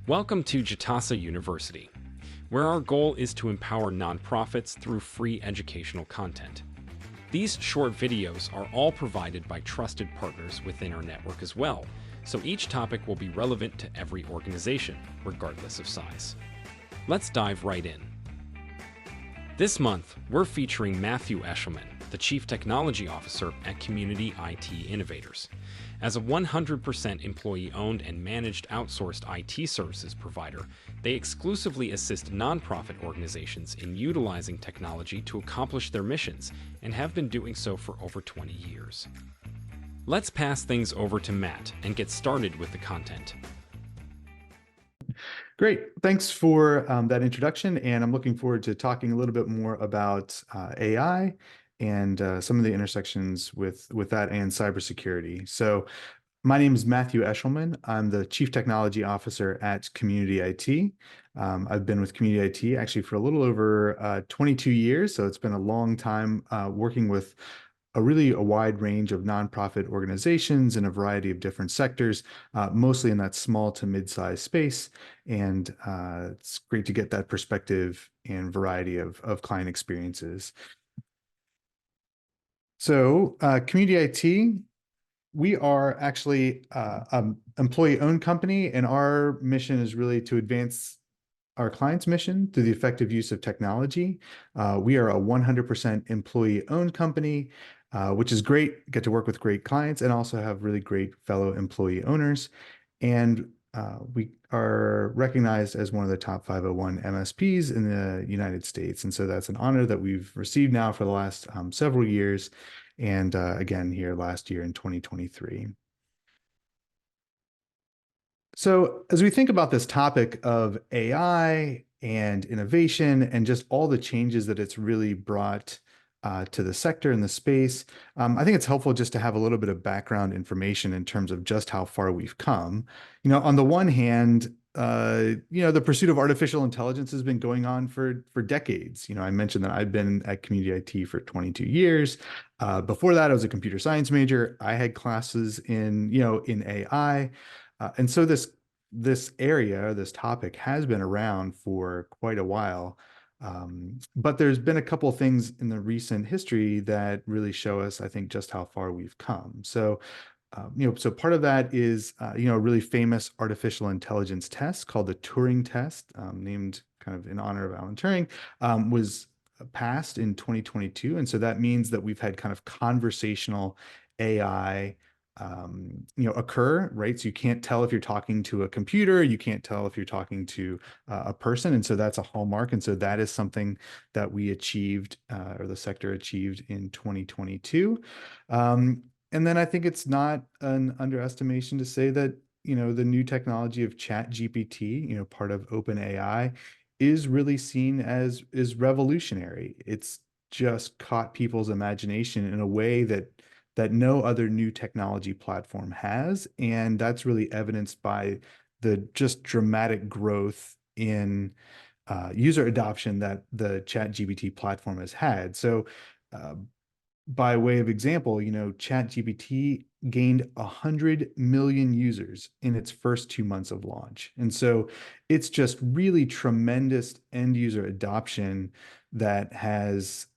Welcome to Jitasa University, where our goal is to empower nonprofits through free educational content. These short videos are all provided by trusted partners within our network as well, so each topic will be relevant to every organization, regardless of size. Let's dive right in. This month, we're featuring Matt Eshleman, the Chief Technology Officer at Community IT Innovators. As a 100% employee-owned and managed outsourced IT services provider, they exclusively assist nonprofit organizations in utilizing technology to accomplish their missions and have been doing so for over 20 years. Let's pass things over to Matt and get started with the content. Great. Thanks for that introduction, and I'm looking forward to talking a little bit more about AI and some of the intersections with that and cybersecurity. So my name is Matt Eshleman. I'm the Chief Technology Officer at Community IT. I've been with Community IT actually for a little over 22 years, so it's been a long time working with a wide range of nonprofit organizations in a variety of different sectors, mostly in that small to mid-sized space. And it's great to get that perspective and variety of client experiences. So Community IT, we are actually an employee-owned company, and our mission is really to advance our client's mission through the effective use of technology. We are a 100% employee-owned company, which is great. Get to work with great clients and also have really great fellow employee owners. And we are recognized as one of the top 501 MSPs in the United States. And so that's an honor that we've received now for the last several years. And again, here last year in 2023. So as we think about this topic of AI and innovation and just all the changes that it's really brought to the sector and the space, I think it's helpful just to have a little bit of background information in terms of just how far we've come. On the one hand, the pursuit of artificial intelligence has been going on for decades. I mentioned that I've been at Community IT for 22 years. Before that, I was a computer science major. I had classes in AI. And so this area, this topic has been around for quite a while. But there's been a couple of things in the recent history that really show us, I think, just how far we've come. So, so part of that is, a really famous artificial intelligence test called the Turing test, named kind of in honor of Alan Turing, was passed in 2022. And so that means that we've had kind of conversational AI occur, right? So you can't tell if you're talking to a computer, you can't tell if you're talking to a person. And so that's a hallmark. And so that is something that we achieved, or the sector achieved in 2022. And then I think it's not an underestimation to say that, the new technology of ChatGPT, part of OpenAI, is really seen as revolutionary. It's just caught people's imagination in a way that no other new technology platform has. And that's really evidenced by the just dramatic growth in user adoption that the ChatGPT platform has had. So by way of example, ChatGPT gained 100 million users in its first 2 months of launch. And so it's just really tremendous end user adoption that has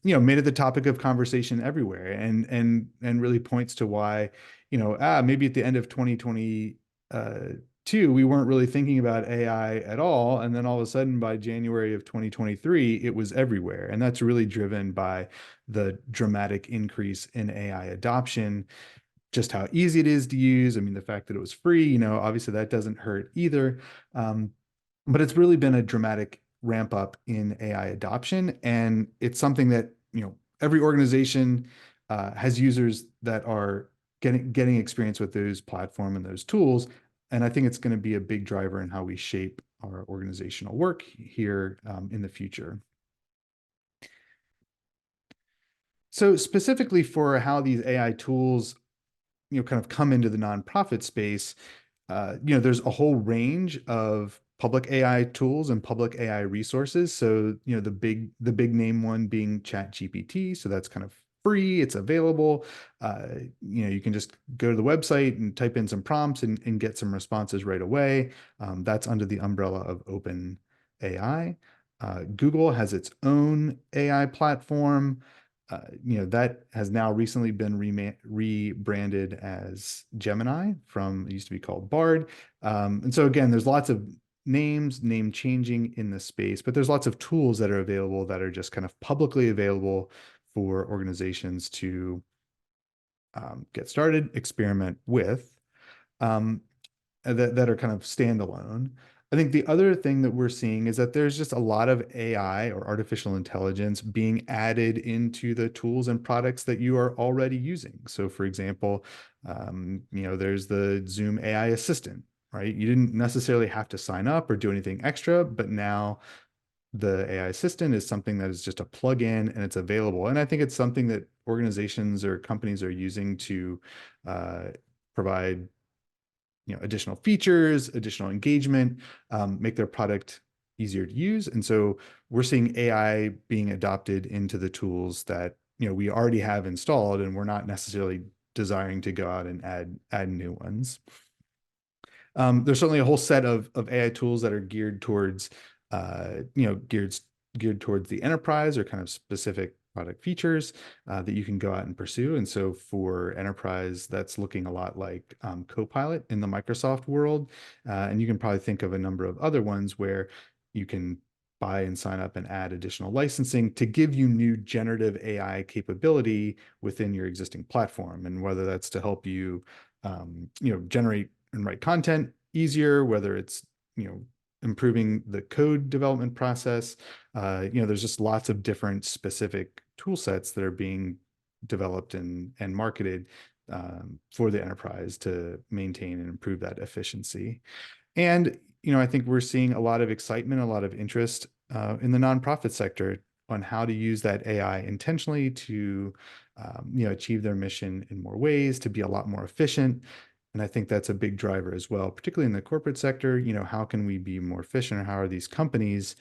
made it the topic of conversation everywhere, and really points to why, maybe at the end of 2022, we weren't really thinking about AI at all, and then all of a sudden by January of 2023, it was everywhere, and that's really driven by the dramatic increase in AI adoption, just how easy it is to use. I mean, the fact that it was free, obviously that doesn't hurt either, but it's really been a dramatic ramp up in AI adoption. And it's something that, every organization has users that are getting experience with those platform and those tools. And I think it's going to be a big driver in how we shape our organizational work here in the future. So specifically for how these AI tools, kind of come into the nonprofit space, there's a whole range of public AI tools and public AI resources. So, the big name one being ChatGPT. So that's kind of free, it's available. You can just go to the website and type in some prompts and get some responses right away. That's under the umbrella of open AI. Google has its own AI platform. That has now recently been rebranded as Gemini from, it used to be called Bard. And so again, there's lots of name changing in the space, but there's lots of tools that are available that are just kind of publicly available for organizations to get started, experiment with. That are kind of standalone. I think the other thing that we're seeing is that there's just a lot of AI or artificial intelligence being added into the tools and products that you are already using. So, for example, there's the Zoom AI assistant, right? You didn't necessarily have to sign up or do anything extra, but now the AI assistant is something that is just a plug-in and it's available. And I think it's something that organizations or companies are using to uh, provide additional features, additional engagement, make their product easier to use. And so we're seeing AI being adopted into the tools that we already have installed, and we're not necessarily desiring to go out and add new ones. There's certainly a whole set of AI tools that are geared towards, geared towards the enterprise or kind of specific product features that you can go out and pursue. And so for enterprise, that's looking a lot like Copilot in the Microsoft world. And you can probably think of a number of other ones where you can buy and sign up and add additional licensing to give you new generative AI capability within your existing platform. And whether that's to help you, generate and write content easier, whether it's, improving the code development process. There's just lots of different specific tool sets that are being developed and marketed for the enterprise to maintain and improve that efficiency. And, I think we're seeing a lot of excitement, a lot of interest in the nonprofit sector on how to use that AI intentionally to, achieve their mission in more ways, to be a lot more efficient. And I think that's a big driver as well, particularly in the corporate sector. How can we be more efficient, or how are these companies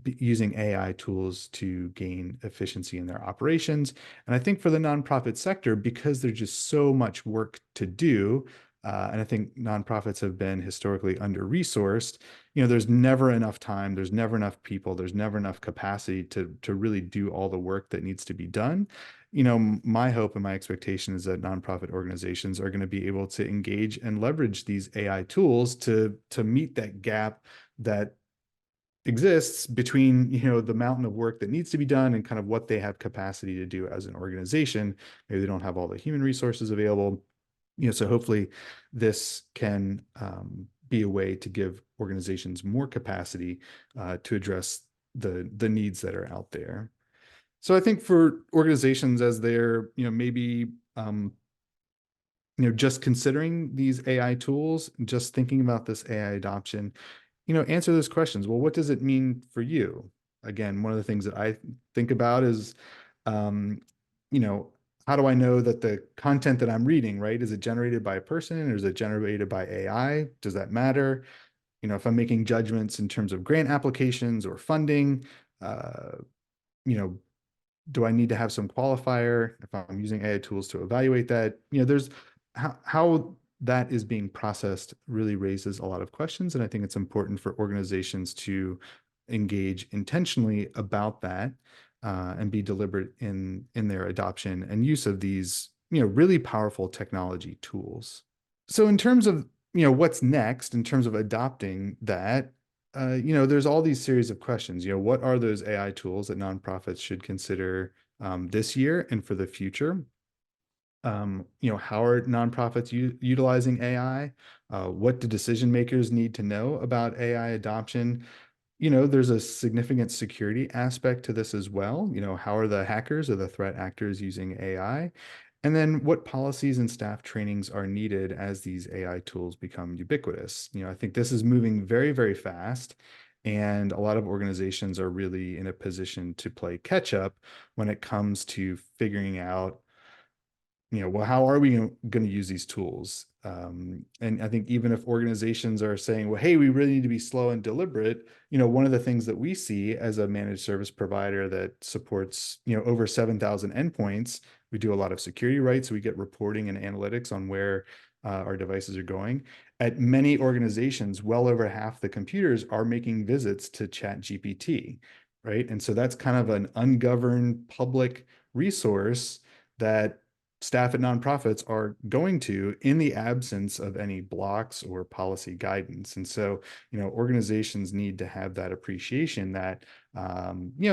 using AI tools to gain efficiency in their operations? And I think for the nonprofit sector, because there's just so much work to do, and I think nonprofits have been historically under-resourced, there's never enough time, there's never enough people, there's never enough capacity to really do all the work that needs to be done. My hope and my expectation is that nonprofit organizations are going to be able to engage and leverage these AI tools to meet that gap that exists between the mountain of work that needs to be done and kind of what they have capacity to do as an organization. Maybe they don't have all the human resources available. So hopefully this can be a way to give organizations more capacity to address the needs that are out there. So I think for organizations as they're, maybe, just considering these AI tools, just thinking about this AI adoption, answer those questions. Well, what does it mean for you? Again, one of the things that I think about is, um, how do I know that the content that I'm reading, right, is it generated by a person or is it generated by AI? Does that matter? If I'm making judgments in terms of grant applications or funding, you know, do I need to have some qualifier if I'm using AI tools to evaluate that? There's how that is being processed really raises a lot of questions. And I think it's important for organizations to engage intentionally about that and be deliberate in their adoption and use of these, really powerful technology tools. So in terms of, what's next in terms of adopting that, there's all these series of questions. What are those AI tools that nonprofits should consider this year and for the future? How are nonprofits utilizing AI? What do decision makers need to know about AI adoption? There's a significant security aspect to this as well. How are the hackers or the threat actors using AI? And then what policies and staff trainings are needed as these AI tools become ubiquitous? I think this is moving very, very fast. And a lot of organizations are really in a position to play catch up when it comes to figuring out well, how are we going to use these tools? And I think even if organizations are saying, well, hey, we really need to be slow and deliberate, one of the things that we see as a managed service provider that supports, over 7,000 endpoints, we do a lot of security, right? So we get reporting and analytics on where our devices are going. At many organizations, well over half the computers are making visits to Chat GPT, right? And so that's kind of an ungoverned public resource that staff at nonprofits are going to in the absence of any blocks or policy guidance. And so, organizations need to have that appreciation that,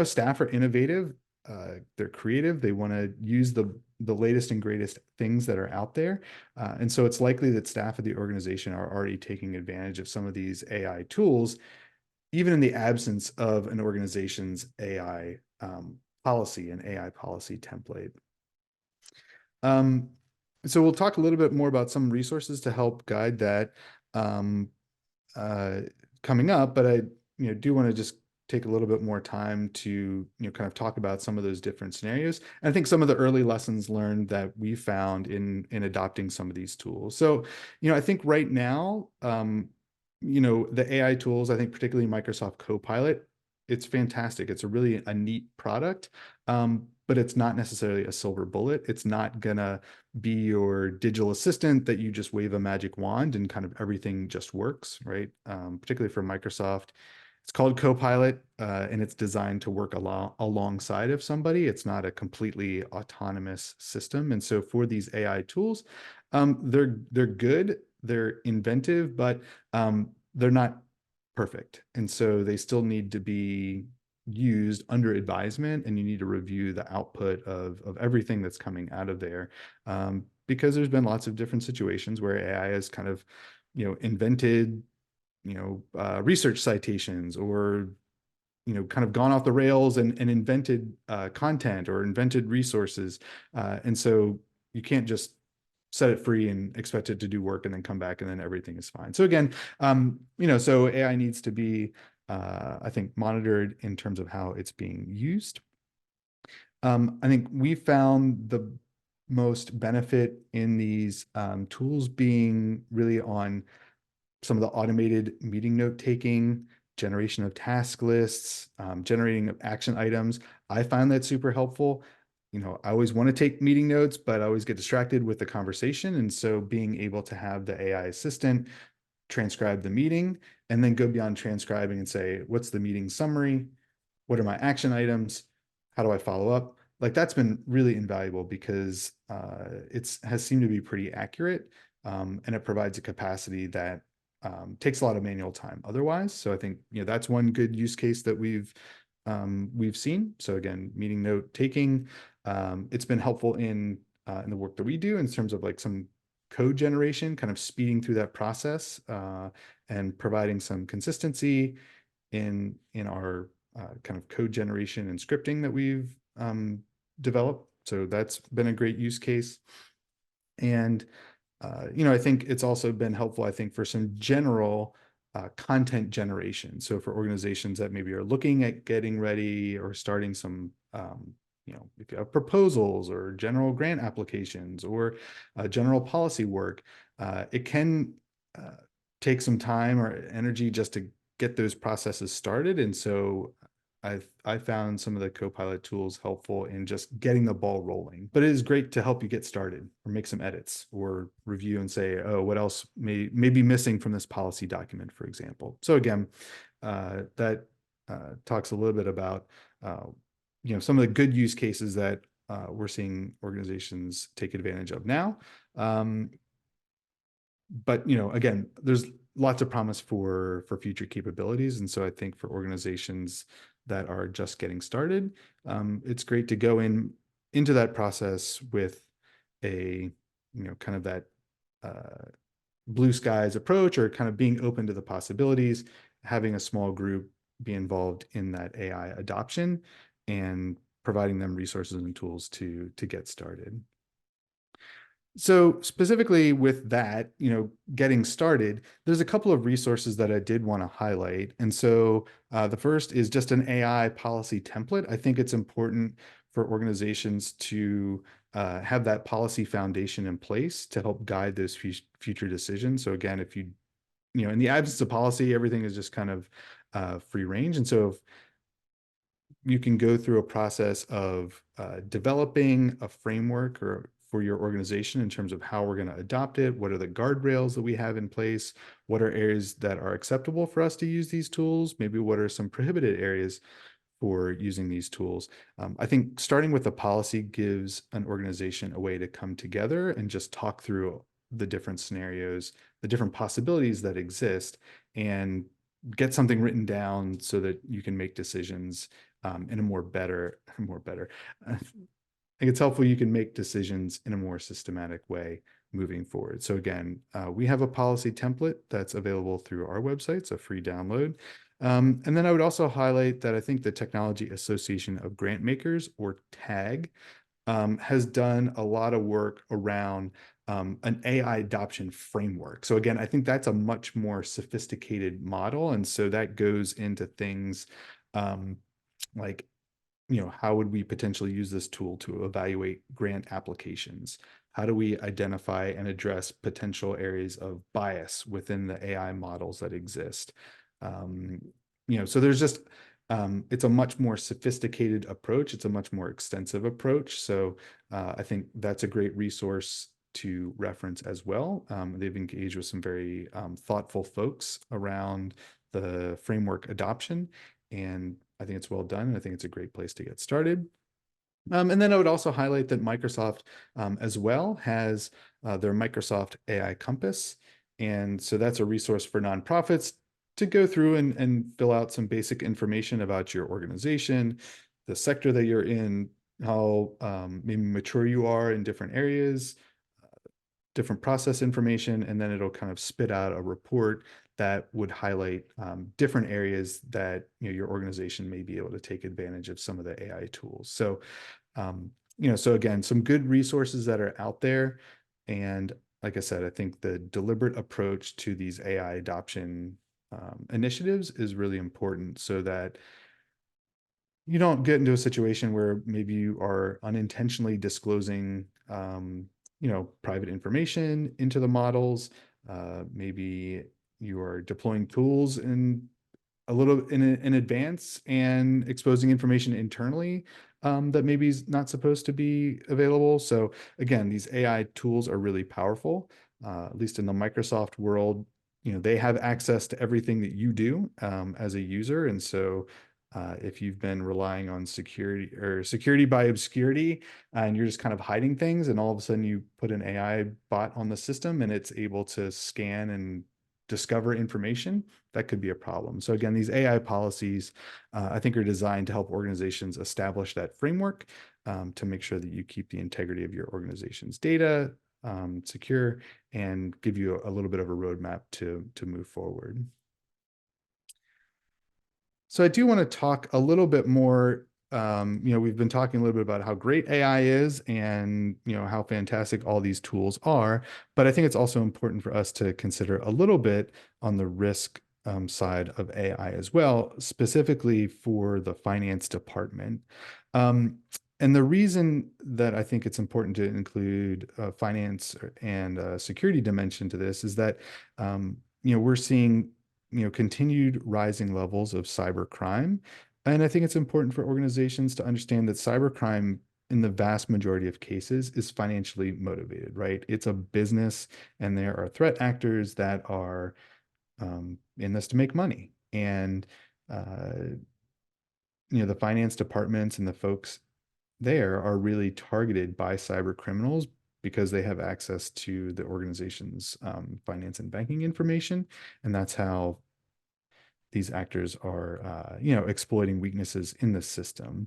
staff are innovative, they're creative, they want to use the latest and greatest things that are out there. And so it's likely that staff at the organization are already taking advantage of some of these AI tools, even in the absence of an organization's AI policy and AI policy template. Um, so we'll talk a little bit more about some resources to help guide that um, uh, coming up, but I do want to just take a little bit more time to kind of talk about some of those different scenarios. And I think some of the early lessons learned that we found in adopting some of these tools. So, I think right now, the AI tools, I think particularly Microsoft Copilot, it's fantastic. It's a neat product. But it's not necessarily a silver bullet. It's not gonna be your digital assistant that you just wave a magic wand and kind of everything just works, right? Particularly for Microsoft. It's called Copilot, and it's designed to work alongside of somebody. It's not a completely autonomous system. And so for these AI tools, they're good, they're inventive, but they're not perfect. And so they still need to be used under advisement, and you need to review the output of everything that's coming out of there, because there's been lots of different situations where AI has kind of invented research citations, or kind of gone off the rails and invented content or invented resources, and so you can't just set it free and expect it to do work and then come back and then everything is fine. So again, so AI needs to be, I think, monitored in terms of how it's being used. I think we found the most benefit in these tools being really on some of the automated meeting note taking, generation of task lists, generating of action items. I find that super helpful. I always want to take meeting notes, but I always get distracted with the conversation. And so being able to have the AI assistant transcribe the meeting and then go beyond transcribing and say, what's the meeting summary? What are my action items? How do I follow up? Like, that's been really invaluable because it has seemed to be pretty accurate, and it provides a capacity that takes a lot of manual time otherwise. So I think that's one good use case that we've seen. So again, meeting note taking, it's been helpful in the work that we do in terms of like some code generation, kind of speeding through that process, and providing some consistency in our kind of code generation and scripting that we've developed. So that's been a great use case. And I think it's also been helpful, I think, for some general content generation. So for organizations that maybe are looking at getting ready or starting some, if you have proposals or general grant applications or general policy work, it can take some time or energy just to get those processes started. And so I found some of the Copilot tools helpful in just getting the ball rolling. But it is great to help you get started or make some edits or review and say, oh, what else may be missing from this policy document, for example. So again, that talks a little bit about some of the good use cases that we're seeing organizations take advantage of now. But again, there's lots of promise for future capabilities. And so I think for organizations that are just getting started, it's great to go into that process with a kind of that blue skies approach, or kind of being open to the possibilities, having a small group be involved in that AI adoption and providing them resources and tools to get started. So specifically with that, getting started, there's a couple of resources that I did want to highlight. And so the first is just an AI policy template. I think it's important for organizations to have that policy foundation in place to help guide those future decisions. So again, if in the absence of policy, everything is just kind of free range. And so if you can go through a process of developing a framework or for your organization in terms of how we're going to adopt it, what are the guardrails that we have in place, what are areas that are acceptable for us to use these tools, maybe what are some prohibited areas for using these tools. I think starting with a policy gives an organization a way to come together and just talk through the different scenarios, the different possibilities that exist, and get something written down so that you can make decisions in a more better. I think it's helpful you can make decisions in a more systematic way moving forward. So again, we have a policy template that's available through our website. It's a free download. And then I would also highlight that I think the Technology Association of Grant Makers, or TAG, has done a lot of work around an AI adoption framework. So again, I think that's a much more sophisticated model. And so that goes into things like, how would we potentially use this tool to evaluate grant applications? How do we identify and address potential areas of bias within the AI models that exist? So there's just, it's a much more sophisticated approach. It's a much more extensive approach. So I think that's a great resource to reference as well. They've engaged with some very thoughtful folks around the framework adoption, and I think it's well done, and I think it's a great place to get started. And then I would also highlight that Microsoft as well has their Microsoft AI Compass. And so that's a resource for nonprofits to go through and fill out some basic information about your organization, the sector that you're in, how maybe mature you are in different areas, different process information, and then it'll kind of spit out a report that would highlight different areas that your organization may be able to take advantage of some of the AI tools. So, so again, some good resources that are out there. And like I said, I think the deliberate approach to these AI adoption initiatives is really important so that you don't get into a situation where maybe you are unintentionally disclosing private information into the models. Maybe you are deploying tools in a little in advance and exposing information internally that maybe is not supposed to be available. So again, these AI tools are really powerful, at least in the Microsoft world. They have access to everything that you do as a user. And so if you've been relying on security by obscurity, and you're just kind of hiding things, and all of a sudden you put an AI bot on the system and it's able to scan and discover information, that could be a problem. So again, these AI policies, I think, are designed to help organizations establish that framework to make sure that you keep the integrity of your organization's data secure, and give you a little bit of a roadmap to move forward. So I do want to talk a little bit more. We've been talking a little bit about how great AI is and, how fantastic all these tools are. But I think it's also important for us to consider a little bit on the risk side of AI as well, specifically for the finance department. And the reason that I think it's important to include finance and security dimension to this is that, we're seeing continued rising levels of cybercrime. And I think it's important for organizations to understand that cybercrime, in the vast majority of cases, is financially motivated, right? It's a business, and there are threat actors that are in this to make money. And, the finance departments and the folks there are really targeted by cyber criminals because they have access to the organization's finance and banking information. And that's how these actors are, exploiting weaknesses in the system.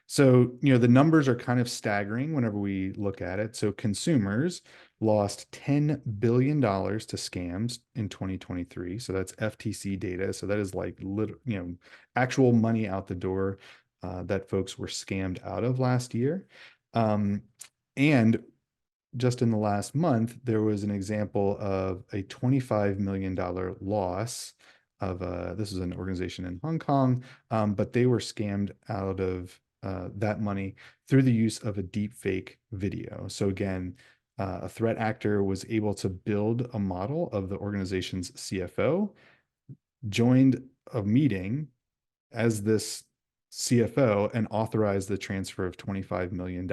So, the numbers are kind of staggering whenever we look at it. So consumers lost $10 billion to scams in 2023. So that's FTC data. So that is like, actual money out the door that folks were scammed out of last year. And just in the last month, there was an example of a $25 million loss of this is an organization in Hong Kong, but they were scammed out of that money through the use of a deep fake video. So again, a threat actor was able to build a model of the organization's CFO, joined a meeting as this CFO and authorized the transfer of $25 million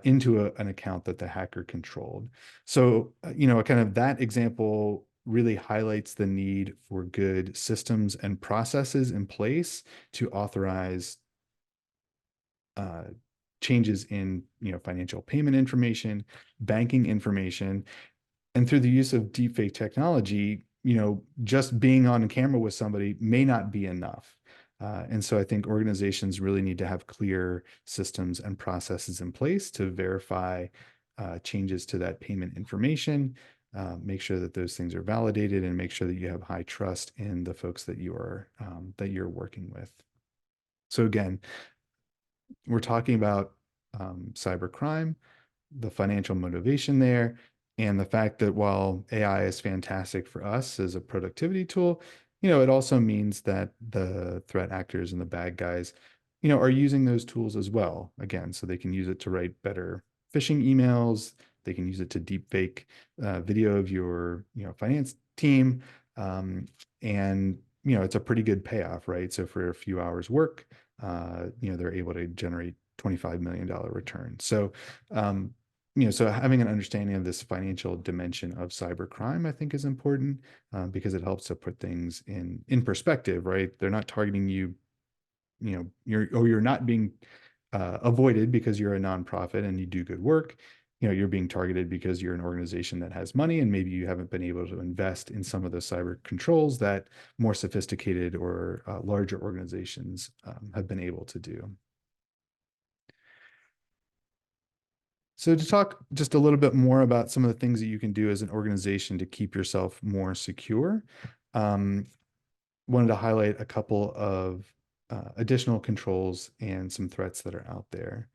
into an account that the hacker controlled. So, kind of that example really highlights the need for good systems and processes in place to authorize uh, changes in, financial payment information, banking information, and through the use of deepfake technology, just being on camera with somebody may not be enough. And so I think organizations really need to have clear systems and processes in place to verify changes to that payment information, make sure that those things are validated, and make sure that you have high trust in the folks that you're working with. So again, we're talking about cybercrime, the financial motivation there, and the fact that while AI is fantastic for us as a productivity tool, it also means that the threat actors and the bad guys, are using those tools as well. Again, so they can use it to write better phishing emails. They can use it to deep fake video of your, finance team. And, it's a pretty good payoff, right? So for a few hours work, they're able to generate $25 million return. So, so having an understanding of this financial dimension of cybercrime, I think, is important because it helps to put things in perspective, right? They're not targeting you, you're not being avoided because you're a nonprofit and you do good work. You're being targeted because you're an organization that has money and maybe you haven't been able to invest in some of the cyber controls that more sophisticated or larger organizations have been able to do. So to talk just a little bit more about some of the things that you can do as an organization to keep yourself more secure, wanted to highlight a couple of additional controls and some threats that are out there.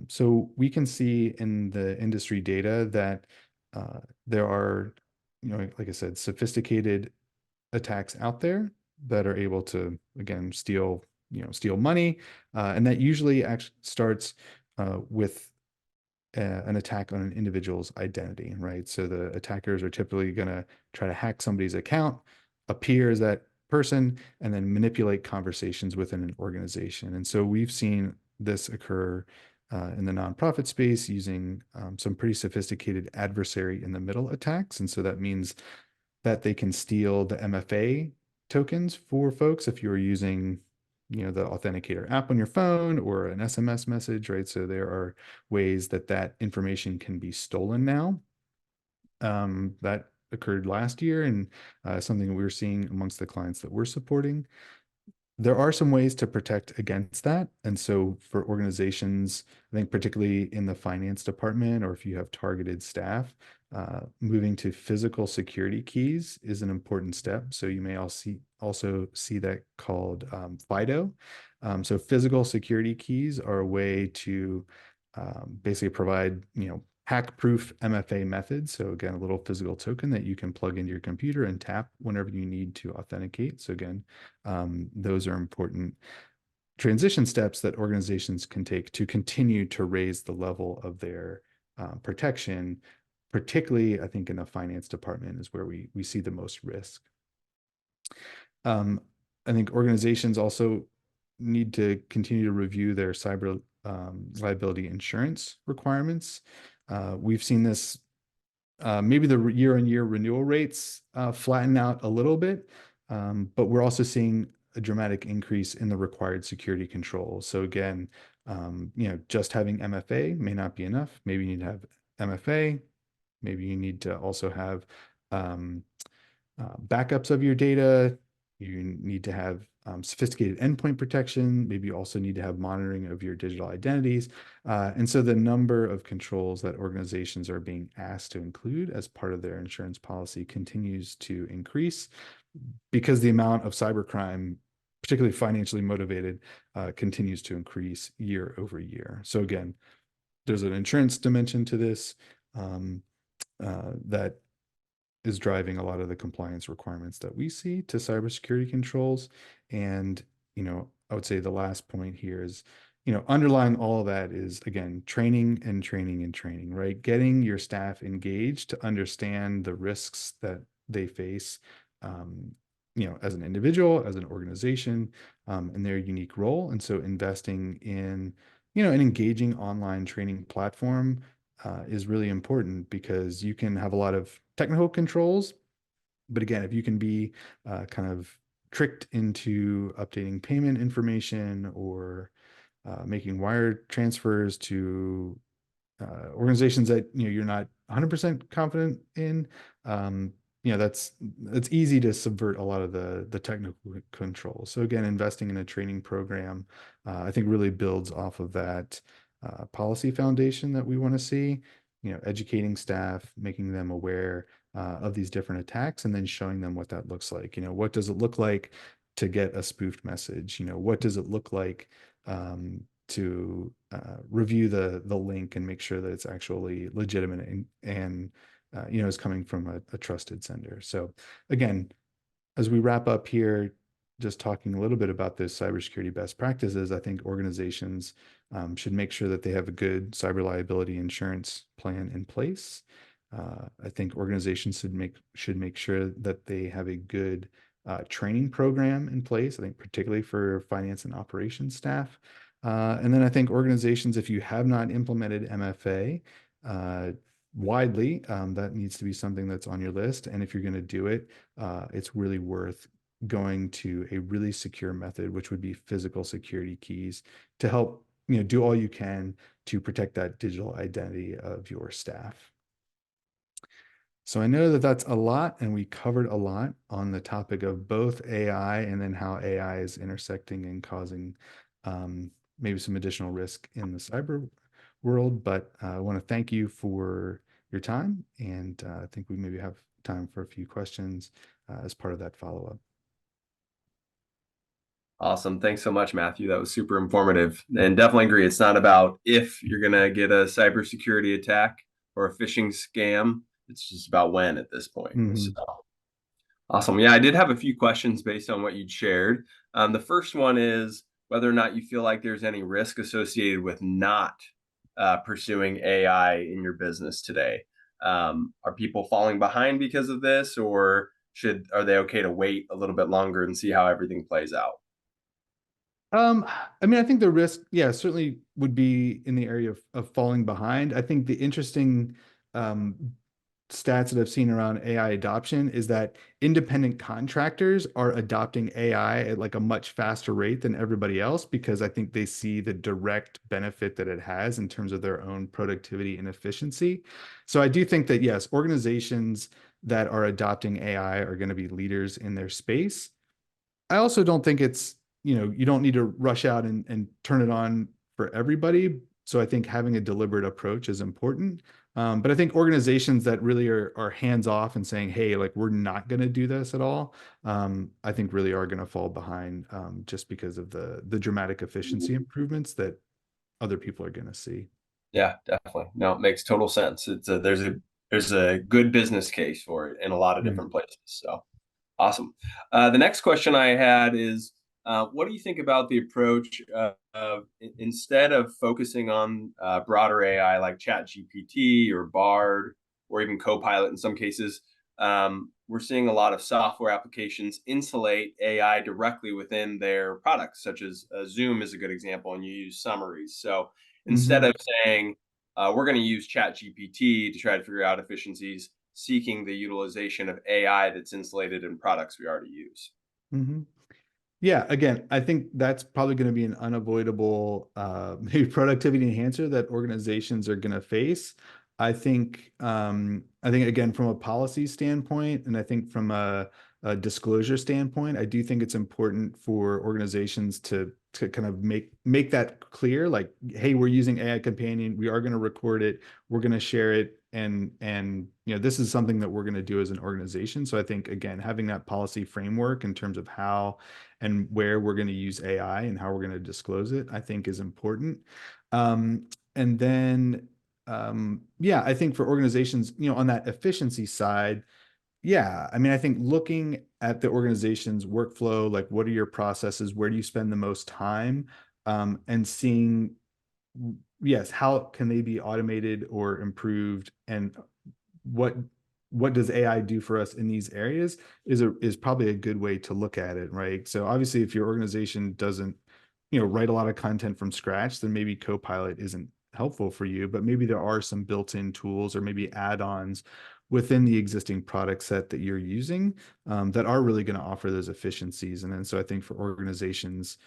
So we can see in the industry data that there are, like I said, sophisticated attacks out there that are able to, again, steal money. And that usually actually starts with an attack on an individual's identity, right? So the attackers are typically going to try to hack somebody's account, appear as that person, and then manipulate conversations within an organization. And so we've seen this occur in the nonprofit space using some pretty sophisticated adversary in the middle attacks. And so that means that they can steal the MFA tokens for folks if you're using the authenticator app on your phone or an SMS message, right? So there are ways that information can be stolen now. That occurred last year and something we're seeing amongst the clients that we're supporting. There are some ways to protect against that. And so for organizations, I think particularly in the finance department, or if you have targeted staff, moving to physical security keys is an important step. So you may also see that called FIDO. So physical security keys are a way to basically provide, hack-proof MFA methods. So again, a little physical token that you can plug into your computer and tap whenever you need to authenticate. So again, those are important transition steps that organizations can take to continue to raise the level of their protection, particularly I think in the finance department is where we see the most risk. I think organizations also need to continue to review their cyber liability insurance requirements. We've seen this, maybe the year-on-year renewal rates flatten out a little bit, but we're also seeing a dramatic increase in the required security controls. So again, just having MFA may not be enough. Maybe you need to have MFA. Maybe you need to also have backups of your data. You need to have sophisticated endpoint protection. Maybe you also need to have monitoring of your digital identities. And so the number of controls that organizations are being asked to include as part of their insurance policy continues to increase because the amount of cybercrime, particularly financially motivated, continues to increase year over year. So again, there's an insurance dimension to this that is driving a lot of the compliance requirements that we see to cybersecurity controls. And, I would say the last point here is, underlying all of that is, again, training and training and training, right? Getting your staff engaged to understand the risks that they face, um, as an individual, as an organization, and their unique role. And so investing in, an engaging online training platform is really important because you can have a lot of technical controls, but again, if you can be kind of tricked into updating payment information or making wire transfers to organizations that you're not 100% confident in, um, that's easy to subvert a lot of the technical controls. So again, investing in a training program, I think really builds off of that policy foundation that we want to see. Educating staff, making them aware of these different attacks, and then showing them what that looks like. What does it look like to get a spoofed message? What does it look like to review the link and make sure that it's actually legitimate and is coming from a trusted sender. So again, as we wrap up here, just talking a little bit about those cybersecurity best practices, I think organizations should make sure that they have a good cyber liability insurance plan in place. I think organizations should make sure that they have a good training program in place. I think particularly for finance and operations staff. And then I think organizations, if you have not implemented MFA widely, that needs to be something that's on your list. And if you're going to do it, it's really worth going to a really secure method, which would be physical security keys to help do all you can to protect that digital identity of your staff. So I know that that's a lot, and we covered a lot on the topic of both AI and then how AI is intersecting and causing maybe some additional risk in the cyber world. But I want to thank you for your time, and I think we maybe have time for a few questions as part of that follow-up. Awesome. Thanks so much, Matthew. That was super informative. And definitely agree. It's not about if you're going to get a cybersecurity attack or a phishing scam. It's just about when at this point. So, awesome. Yeah, I did have a few questions based on what you'd shared. The first one is whether or not you feel like there's any risk associated with not pursuing AI in your business today. Are people falling behind because of this, or are they okay to wait a little bit longer and see how everything plays out? I mean, I think the risk, yeah, certainly would be in the area of falling behind. I think the interesting stats that I've seen around AI adoption is that independent contractors are adopting AI at like a much faster rate than everybody else because I think they see the direct benefit that it has in terms of their own productivity and efficiency. So I do think that, yes, organizations that are adopting AI are going to be leaders in their space. I also don't think it's, you don't need to rush out and turn it on for everybody. So I think having a deliberate approach is important. But I think organizations that really are hands off and saying, hey, like we're not going to do this at all, I think really are going to fall behind just because of the dramatic efficiency improvements that other people are going to see. Yeah, definitely. No, it makes total sense. There's a good business case for it in a lot of different places. So awesome. The next question I had is, what do you think about the approach of instead of focusing on broader AI like ChatGPT or Bard or even Copilot in some cases, we're seeing a lot of software applications insulate AI directly within their products, such as Zoom is a good example, and you use summaries. So instead of saying, we're going to use ChatGPT to try to figure out efficiencies, seeking the utilization of AI that's insulated in products we already use. Yeah, again, I think that's probably going to be an unavoidable maybe productivity enhancer that organizations are going to face. I think again from a policy standpoint, and I think from a disclosure standpoint, I do think it's important for organizations to kind of make that clear, like, hey, we're using AI Companion, we are going to record it, we're going to share it, and this is something that we're going to do as an organization. So I think again, having that policy framework in terms of how and where we're going to use AI and how we're going to disclose it, I think is important. And then, yeah, I think for organizations, on that efficiency side, Yeah, I mean, I think looking at the organization's workflow, like what are your processes, where do you spend the most time, and seeing, yes, how can they be automated or improved, and what what does AI do for us in these areas is probably a good way to look at it, right? So obviously, if your organization doesn't, write a lot of content from scratch, then maybe Copilot isn't helpful for you, but maybe there are some built-in tools or maybe add-ons within the existing product set that you're using, that are really going to offer those efficiencies. And then so I think for organizations,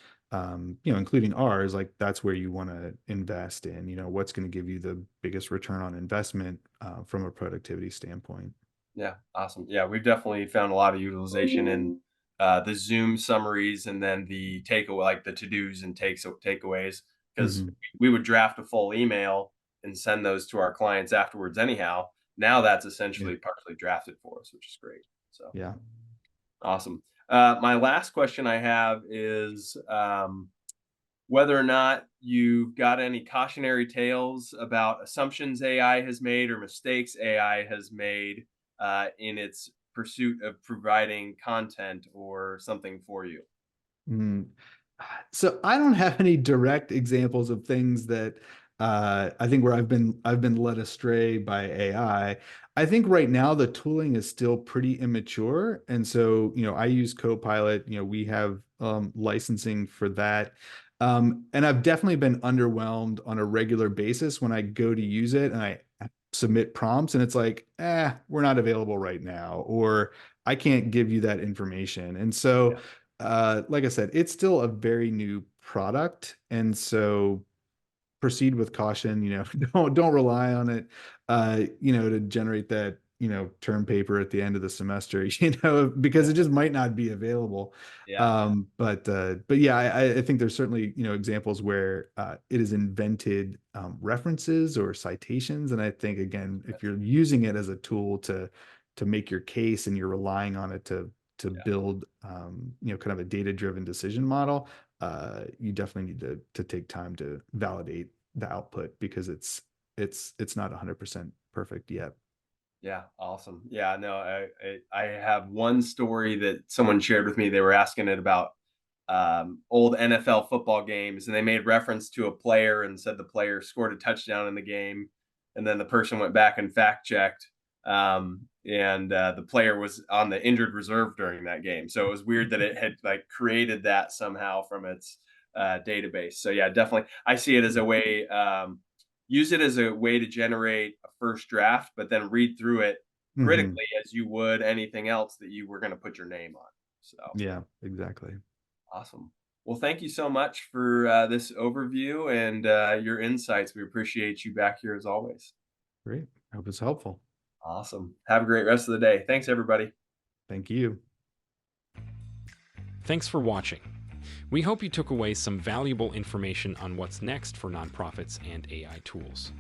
including ours, like that's where you want to invest in, what's going to give you the biggest return on investment, from a productivity standpoint. Yeah, awesome. Yeah, we've definitely found a lot of utilization in the Zoom summaries and then the takeaway, like the to-dos and takeaways, because Mhm. we would draft a full email and send those to our clients afterwards anyhow. Now that's Yeah. essentially partially drafted for us, which is great. So Yeah. awesome. My last question I have is whether or not you've got any cautionary tales about assumptions AI has made or mistakes AI has made in its pursuit of providing content or something for you. Mm. So I don't have any direct examples of things that, I think where I've been led astray by AI. I think right now the tooling is still pretty immature, and so I use Copilot. We have, licensing for that, and I've definitely been underwhelmed on a regular basis when I go to use it and I submit prompts and it's like, we're not available right now, or I can't give you that information, and so, like I said, it's still a very new product, and so proceed with caution. Don't rely on it, to generate that, term paper at the end of the semester, because it just might not be available. Yeah. But yeah, I think there's certainly, examples where, it has invented, references or citations, and I think again, if you're using it as a tool to make your case and you're relying on it to Yeah. build, kind of a data-driven decision model, you definitely need to take time to validate the output, because it's not 100% perfect yet. Yeah, awesome. Yeah, no, I have one story that someone shared with me. They were asking it about old NFL football games, and they made reference to a player and said the player scored a touchdown in the game, and then the person went back and fact checked, and the player was on the injured reserve during that game. So it was weird that it had like created that somehow from its database. So yeah, definitely, I see it as a way. Use it as a way to generate a first draft, but then read through it Hmm. critically as you would anything else that you were going to put your name on. So Yeah, exactly. awesome. Well, thank you so much for this overview and your insights. We appreciate you back here as always. Great. I hope it's helpful. Awesome. Have a great rest of the day. Thanks, everybody. Thank you. Thanks for watching. We hope you took away some valuable information on what's next for nonprofits and AI tools.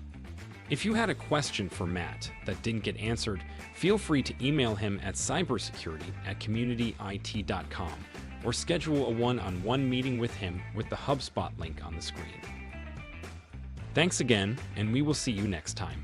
If you had a question for Matt that didn't get answered, feel free to email him at cybersecurity@communityit.com or schedule a one-on-one meeting with him with the HubSpot link on the screen. Thanks again, and we will see you next time.